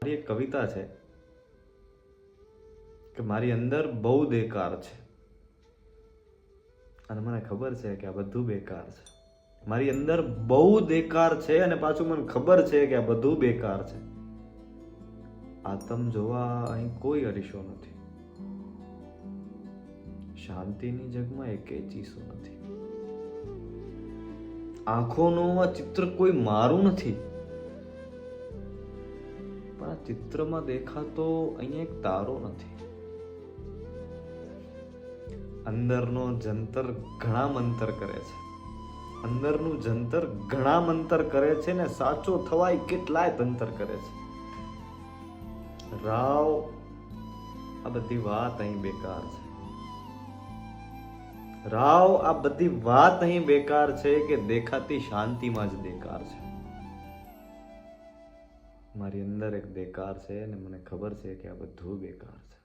મારી એક કવિતા છે કે મારી અંદર બહુ દેકાર છે અને મને ખબર છે કે આ બધું બેકાર છે. મારી અંદર બહુ દેકાર છે અને પાછું મને ખબર છે કે આ બધું બેકાર છે. આતમ જોવા અહીં કોઈ અરીસો નથી, શાંતિની જગમાં એકે ચીસો નથી. આંખોનું આ ચિત્ર કોઈ મારું નથી, પણ આ ચિત્રમાં દેખાતો અહીંયા એક તારો નથી. અંદરનો જંતર ઘણા મંતર કરે છે, અંદરનું જંતર ઘણા મંતર કરે છે ને સાચો થવાય કેટલાય તંતર કરે છે. રાવ આ બધી વાત અહીં બેકાર છે. રાવ આ બધી વાત અહીં બેકાર છે કે દેખાતી શાંતિમાં જ દેકાર છે. મારી અંદર એક દેકાર છે અને મને ખબર છે કે આ બધું બેકાર છે.